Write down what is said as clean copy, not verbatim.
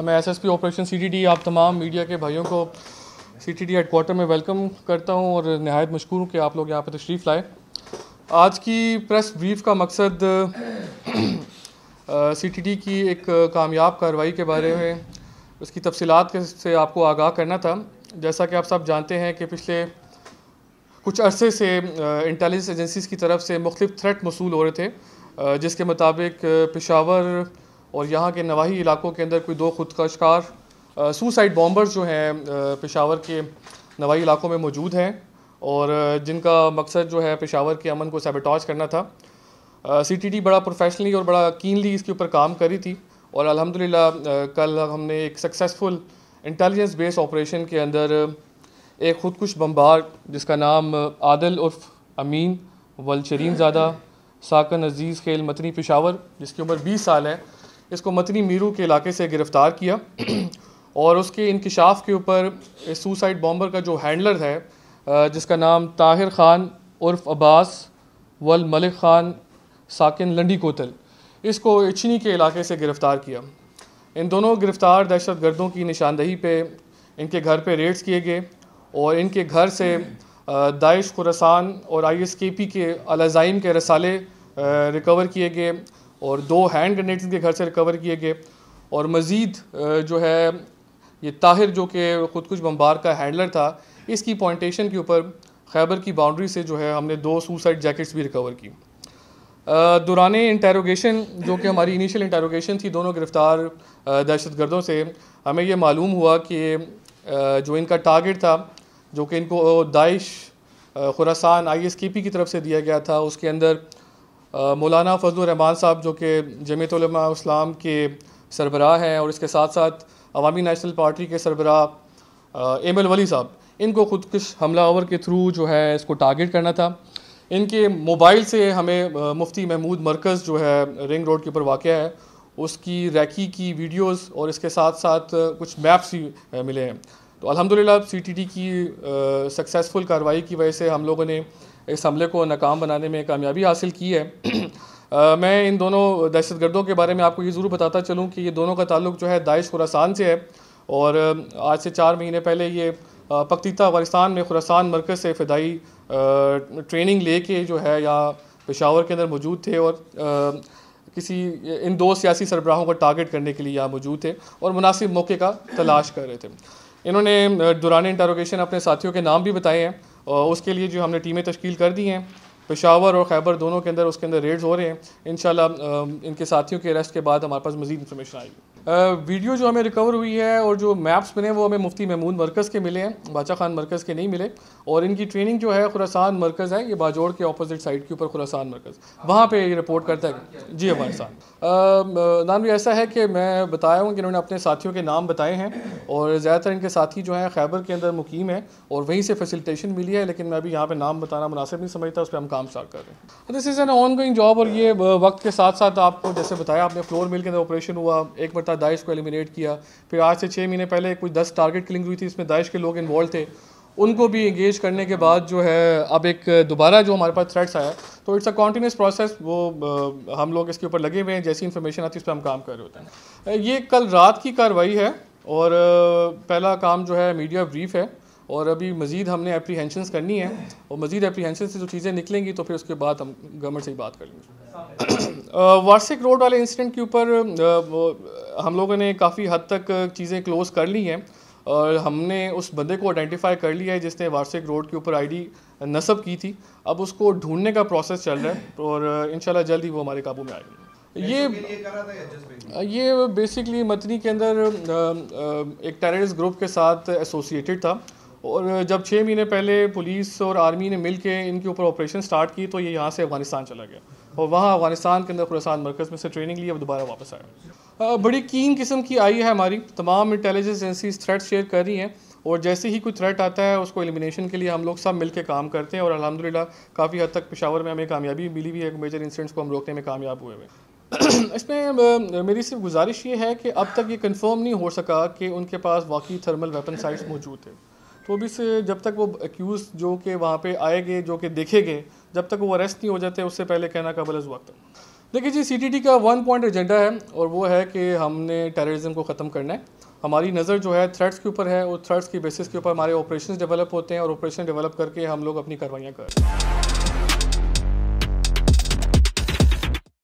मैं SSP operation CTD आप तमाम मीडिया के भाइयों को सीटीडी हेडक्वार्टर में वेलकम करता हूं और नहायत मशकूर हूं कि आप लोग यहां पर तशरीफ़ लाए। आज की प्रेस ब्रीफ का मकसद सीटीडी की एक कामयाब कार्रवाई के बारे में उसकी तफसीलात से आपको आगाह करना था। जैसा कि आप सब जानते हैं कि पिछले कुछ अरसे से इंटेलिजेंस एजेंसीज़ की तरफ से मुख्तलिफ थ्रेट मसूल हो रहे थे, जिसके मुताबिक पेशावर और यहाँ के नवाही इलाकों के अंदर कोई दो खुदकशकार सुसाइड बॉम्बर्स जो हैं पेशावर के नवाही इलाकों में मौजूद हैं और जिनका मकसद जो है पेशावर के अमन को सैबोटाज करना था। सीटीडी बड़ा प्रोफेशनली और बड़ा कीनली इसके ऊपर काम करी थी और अल्हम्दुलिल्लाह कल हमने एक सक्सेसफुल इंटेलिजेंस बेस्ड ऑपरेशन के अंदर एक खुदकुश बम्बार जिसका नाम आदिल उर्फ अमीन वलशरीन ज़ादा साकन अजीज़ खेल मतनी पेशावर जिसकी उम्र 20 साल है, इसको मतनी मीरू के इलाके से गिरफ़्तार किया और उसके इंकिशाफ के ऊपर इस सुसाइड बॉम्बर का जो हैंडलर है जिसका नाम ताहिर ख़ान उर्फ अब्बास वल मलिक ख़ान साकिन लंडी कोतल, इसको इचनी के इलाके से गिरफ़्तार किया। इन दोनों गिरफ़्तार दहशत गर्दों की निशानदही पे इनके घर पे रेड्स किए गए और इनके घर से दाइश खुरासान और ISKP के अलाज़ाइम के रसाले रिकवर किए गए और 2 हैंड ग्रेनेड्स इनके घर से रिकवर किए गए और मज़ीद जो है ये ताहिर जो कि खुदकुश बम्बार का हैंडलर था, इसकी पॉइंटेशन के ऊपर खैबर की बाउंड्री से जो है हमने 2 सुसाइड जैकेट्स भी रिकवर की। दौरान इंटेरोगेशन जो कि हमारी इनिशियल इंटेरोगेशन थी दोनों गिरफ़्तार दहशत गर्दों से, हमें ये मालूम हुआ कि जो इनका टारगेट था जो कि इनको दाइश खुरासान ISKP की तरफ से दिया गया था, उसके अंदर मौलाना फजलुर रहमान साहब जो कि जमीयत उलमा इस्लाम के सरबराह हैं और इसके साथ साथ अवामी नेशनल पार्टी के सरबराह एमएल वली साहब, इनको खुदकुश हमलावर के थ्रू जो है इसको टारगेट करना था। इनके मोबाइल से हमें मुफ्ती महमूद मरकज़ जो है रिंग रोड के ऊपर वाक़ है उसकी रैकी की वीडियोस और इसके साथ साथ कुछ मैप्स भी मिले हैं। तो अल्हम्दुलिल्लाह सीटीडी की सक्सेसफुल कार्रवाई की वजह से हम लोगों ने इस हमले को नाकाम बनाने में कामयाबी हासिल की है। मैं इन दोनों दहशत गर्दों के बारे में आपको ये ज़रूर बताता चलूँ कि ये दोनों का ताल्लुक जो है दाइश खुरासान से है और आज से 4 महीने पहले ये पख्तीता अफगानिस्तान में खुरासान मरकज़ से फ़िदाई ट्रेनिंग लेके जो है यहाँ पेशावर के अंदर मौजूद थे और किसी इन 2 सियासी सरबराहों को टारगेट करने के लिए यहाँ मौजूद थे और मुनासिब मौके का तलाश कर रहे थे। इन्होंने दौरान इंटरोगेशन अपने साथियों के नाम भी बताए हैं और उसके लिए जो हमने टीमें तश्कील कर दी हैं पेशावर और खैबर दोनों के अंदर, उसके अंदर रेड्स हो रहे हैं। इंशाल्लाह इनके साथियों के अरेस्ट के बाद हमारे पास मज़ीद इन्फॉर्मेशन आएगी। वीडियो जो हमें रिकवर हुई है और जो मैप्स मिले वो हमें मुफ्ती महमूद मरकज़ के मिले हैं, बादशाह खान मरकज़ के नहीं मिले और इनकी ट्रेनिंग जो है खुरासान मरकज़ है, ये बाजोड़ के अपोजिट साइड के ऊपर खुरासान मरकज़, वहाँ पर ये रिपोर्ट करता है जी अफगानिस्तान। नाम भी ऐसा है कि मैं बताया हूँ कि इन्होंने अपने साथियों के नाम बताए हैं और ज़्यादातर इनके साथी जो हैं खैबर के अंदर मुकीम है और वहीं से फैसिलिटेशन मिली है, लेकिन मैं अभी यहाँ पे नाम बताना मुनासिब नहीं समझता, उस पर हम काम स्टार्ट कर रहे हैं। This is an on going job और ये वक्त के साथ साथ आपको जैसे बताया आपने फ्लोर मिल के अंदर ऑपरेशन हुआ, एक मरतबा दाइश को एलिमिनेट किया, फिर आज से 6 महीने पहले कुछ 10 टारगेट किलिंग हुई थी, इसमें दाइश के लोग इन्वॉल्व थे, उनको भी एंगेज करने के बाद जो है अब एक दोबारा जो हमारे पास थ्रेट्स आया, तो इट्स अ कॉन्टीन्यूस प्रोसेस। वो हम लोग इसके ऊपर लगे हुए हैं, जैसी इन्फॉर्मेशन आती है इस पर हम काम कर रहे होते हैं। ये कल रात की कार्रवाई है और पहला काम जो है मीडिया ब्रीफ है और अभी मज़ीद हमने एप्रीहेंशंस करनी है और मज़ीद एप्रीहेंशन से जो चीज़ें निकलेंगी तो फिर उसके बाद हम गवर्नमेंट से ही बात कर लेंगे। वार्सिक रोड वाले इंसिडेंट के ऊपर हम लोगों ने काफ़ी हद तक चीज़ें क्लोज़ कर ली हैं और हमने उस बंदे को आइडेंटिफाई कर लिया है जिसने वार्सिक रोड के ऊपर ID नस्ब की थी। अब उसको ढूंढने का प्रोसेस चल रहा है और इंशाल्लाह जल्द ही वो हमारे काबू में आएगी। ये बेसिकली मतनी के अंदर एक टेररिस्ट ग्रुप के साथ एसोसिएटेड था और जब 6 महीने पहले पुलिस और आर्मी ने मिल के इनके ऊपर ऑपरेशन स्टार्ट की तो ये यहाँ से अफगानिस्तान चला गया और वहाँ अफगानिस्तान के अंदर खुरासान मरकज़ में से ट्रेनिंग ली, अब दोबारा वापस आया। बड़ी कीन किस्म की आई है हमारी, तमाम इंटेलिजेंस एजेंसीज थ्रेट शेयर कर रही हैं और जैसे ही कोई थ्रेट आता है उसको एलिमिनेशन के लिए हम लोग सब मिलकर काम करते हैं और अल्हम्दुलिल्लाह काफ़ी हद तक पेशावर में हमें कामयाबी मिली हुई है, मेजर इंसिडेंट्स को हम रोकने में कामयाब हुए हुए। इसमें मेरी सिर्फ गुजारिश ये है कि अब तक ये कंफर्म नहीं हो सका कि उनके पास वाकई थर्मल वेपन साइट्स मौजूद थे, तो अभी से जब तक वो एक्यूज़ जो कि वहाँ पे आएंगे, जो कि देखेंगे, जब तक वो अरेस्ट नहीं हो जाते उससे पहले कहना काबिल वक्त है। देखिए जी, सीटीटी का 1 पॉइंट एजेंडा है और वो है कि हमने टेररिज्म को ख़त्म करना है। हमारी नज़र जो है थ्रेट्स के ऊपर है और थ्रेट्स की बेसिस के ऊपर हमारे ऑपरेशंस डेवलप होते हैं और ऑपरेशन डेवलप करके हम लोग अपनी कार्रवाइयाँ कर रहे हैं।